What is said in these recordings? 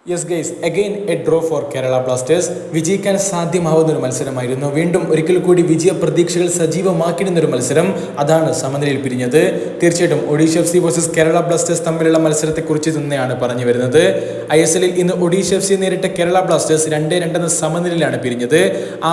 Yes guys, again a draw for Kerala Blasters. വിജയിക്കാൻ സാധ്യമാവുന്ന ഒരു മത്സരമായിരുന്നു. വീണ്ടും ഒരിക്കൽ കൂടി വിജയ പ്രതീക്ഷകൾ സജീവമാക്കിയിരുന്ന ഒരു മത്സരം. അതാണ് സമനിലയിൽ പിരിഞ്ഞത്. തീർച്ചയായിട്ടും Odisha FC versus Kerala Blasters തമ്മിലുള്ള മത്സരത്തെക്കുറിച്ച് തന്നെയാണ് പറഞ്ഞു വരുന്നത്. ISL ഇന്ന് ഒഡീഷ FC നേരിട്ട കേരള ബ്ലാസ്റ്റേഴ്സ് 2-2 എന്ന സമനിലയിലാണ് പിരിഞ്ഞത്.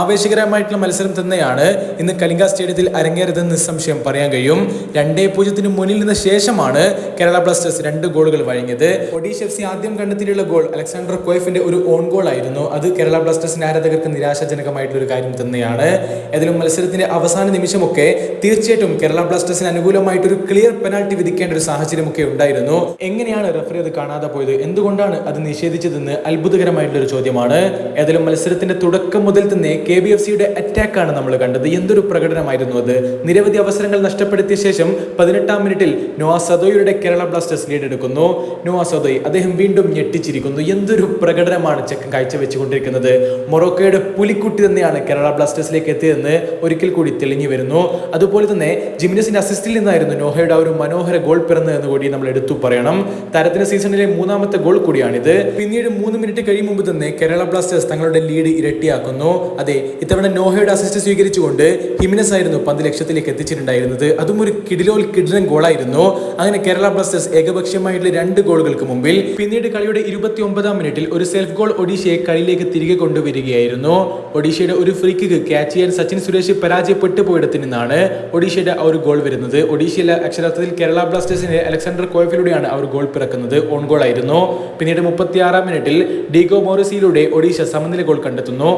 ആവേശകരമായിട്ടുള്ള മത്സരം തന്നെയാണ് ഇന്ന് കലിംഗ സ്റ്റേഡിയത്തിൽ അരങ്ങേറിയതെന്ന് നിസ്സംശയം പറയാൻ കഴിയും. 2-0 മുന്നിൽ നിന്ന ശേഷമാണ് കേരള ബ്ലാസ്റ്റേഴ്സ് 2 ഗോളുകൾ വഴങ്ങിയത്. ഒഡീഷ FC ആദ്യം കണ്ടെത്തിയിട്ടുള്ള ഗോൾ അലക്സാണ്ടർ കോയ്ഫിന്റെ ഒരു ഓൺ ഗോൾ ആയിരുന്നു. അത് കേരള ബ്ലാസ്റ്റേഴ്സിന്റെ ആരാധകർക്ക് നിരാശാജനകമായിട്ടുള്ള ഒരു കാര്യം തന്നെയാണ്. ഏതായാലും മത്സരത്തിന്റെ അവസാന നിമിഷമൊക്കെ തീർച്ചയായിട്ടും കേരള ബ്ലാസ്റ്റേഴ്സിന് അനുകൂലമായിട്ടൊരു ക്ലിയർ പെനാൽറ്റി വിധിക്കേണ്ട ഒരു സാഹചര്യമൊക്കെ ഉണ്ടായിരുന്നു. എങ്ങനെയാണ് റഫറി അത് കാണാതെ പോയത്, എന്തുകൊണ്ടാണ് അത് നിഷേധിച്ചതെന്ന് അത്ഭുതകരമായിട്ടുള്ള ഒരു ചോദ്യമാണ്. ഏതായാലും മത്സരത്തിന്റെ തുടക്കം മുതൽ തന്നെ KBFCയുടെ അറ്റാക്കാണ് നമ്മൾ കണ്ടത്. എന്തൊരു പ്രകടനമായിരുന്നു അത്. നിരവധി അവസരങ്ങൾ നഷ്ടപ്പെടുത്തിയ ശേഷം 18-ാം മിനിറ്റിൽ നോവ സദോയുടെ കേരള ബ്ലാസ്റ്റേഴ്സ് ലീഡ് എടുക്കുന്നു. നോവ സദോയ് അദ്ദേഹം വീണ്ടും ഞെട്ടിച്ചിരിക്കുന്നു. എന്തൊരു പ്രകടനമാണ് ചെക്കൻ കാഴ്ചവെച്ചുകൊണ്ടിരിക്കുന്നത്. മൊറോക്കോയുടെ പുലിക്കുട്ടി തന്നെയാണ് കേരള ബ്ലാസ്റ്റേഴ്സിലേക്ക് എത്തിയതെന്ന് ഒരിക്കൽ കൂടി തെളിഞ്ഞു വരുന്നു. അതുപോലെ തന്നെ ജിമിനസിന്റെ അസിസ്റ്റിൽ നിന്നായിരുന്നു നോഹയുടെ ഒരു മനോഹര ഗോൾ പിറന്നതെന്ന് കൂടി നമ്മൾ എടുത്തു പറയണം. താരത്തിന്റെ സീസണിലെ 3ാമത്തെ ഗോൾ കൂടിയാണിത്. പിന്നീട് 3 മിനിറ്റ് കഴിയും മുമ്പ് തന്നെ കേരള ബ്ലാസ്റ്റേഴ്സ് തങ്ങളുടെ ലീഡ് ഇരട്ടിയാക്കുന്നു. അതെ, ഇത്തവണ നോഹയുടെ അസിസ്റ്റ് സ്വീകരിച്ചുകൊണ്ട് ഹിമിനസ് ആയിരുന്നു പന്ത് ലക്ഷ്യത്തിലേക്ക് എത്തിച്ചിട്ടുണ്ടായിരുന്നത്. അതും ഒരു കിടിലൻ ഗോളായിരുന്നു. അങ്ങനെ കേരള ബ്ലാസ്റ്റേഴ്സ് ഏകപക്ഷീയമായിട്ടുള്ള 2 ഗോളുകൾക്ക് മുമ്പിൽ. പിന്നീട് കളിയുടെ 29-ാം മിനിറ്റിൽ ഒരു സെൽഫ് ഗോൾ ഒഡീഷയെ കളിയിലേക്ക് തിരികെ കൊണ്ടുവരികയായിരുന്നു. ഒഡീഷയുടെ ഒരു ഫ്രീ കിക്ക് ക്യാച്ച് ചെയ്യാൻ സച്ചിൻ സുരേഷ് പരാജയപ്പെട്ടു പോയിടത്തു നിന്നാണ് ഒഡീഷയുടെ ആ ഒരു ഗോൾ വരുന്നത്. ഒഡീഷയിലെ അക്ഷരാർത്ഥത്തിൽ കേരള ബ്ലാസ്റ്റേഴ്സിന്റെ അലക്സാണ്ടർ കോയ്ഫിലൂടെയാണ് ആ ഒരു ഗോൾ പിറക്കുന്നത്. ഓൺ ഗോൾ ആയിരുന്നു. പിന്നീട് 36-ാം മിനിറ്റിൽ ഡീഗോ മോറിസിയിലൂടെ ഒഡീഷ സമനില ഗോൾ കണ്ടെത്തുന്നു.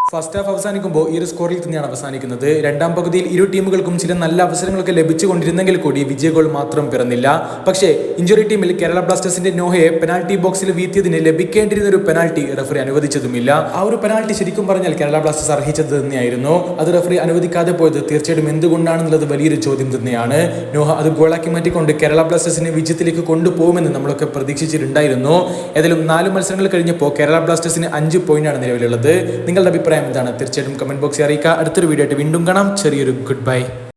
ഫസ്റ്റ് ഹാഫ് അവസാനിക്കുമ്പോൾ ഈ ഒരു സ്കോറിൽ തന്നെയാണ് അവസാനിക്കുന്നത്. 2ാം പകുതിയിൽ ഇരു ടീമുകൾക്കും ചില നല്ല അവസരങ്ങളൊക്കെ ലഭിച്ചുകൊണ്ടിരുന്നെങ്കിൽ കൂടി വിജയ ഗോൾ മാത്രം പിറന്നില്ല. പക്ഷേ ഇഞ്ചുറി ടീമിൽ കേരള ബ്ലാസ്റ്റേഴ്സിന്റെ നോഹയെ പെനാൽറ്റി ബോക്സിൽ വീഴ്ത്തിയതിന് ലഭിക്കേണ്ടിരുന്ന ഒരു പെനാൽറ്റി റഫറി അനുവദിച്ചതുമില്ല. ആ ഒരു പെനാൽറ്റി ശരിക്കും പറഞ്ഞാൽ കേരള ബ്ലാസ്റ്റേഴ്സ് അർഹിച്ചത് തന്നെയായിരുന്നു. അത് റഫറി അനുവദിക്കാതെ പോയത് തീർച്ചയായിട്ടും എന്തുകൊണ്ടാണെന്നുള്ളത് വലിയൊരു ചോദ്യം തന്നെയാണ്. നോഹ അത് ഗോളാക്കി മാറ്റിക്കൊണ്ട് കേരള ബ്ലാസ്റ്റേഴ്സിനെ വിജയത്തിലേക്ക് കൊണ്ടുപോകുമെന്ന് നമ്മളൊക്കെ പ്രതീക്ഷിച്ചിട്ടുണ്ടായിരുന്നു. ഏതായാലും 4 മത്സരങ്ങൾ കഴിഞ്ഞപ്പോൾ കേരള ബ്ലാസ്റ്റേഴ്സിന് 5 പോയിന്റാണ് നിലവിലുള്ളത്. നിങ്ങളുടെ അഭിപ്രായം എന്താണ്? തീർച്ചയായിട്ടും കമന്റ് ബോക്സിൽ അറിയിക്കുക. അടുത്തൊരു വീഡിയോ ആയിട്ട് വീണ്ടും കാണാം. ചെറിയൊരു ഗുഡ് ബൈ.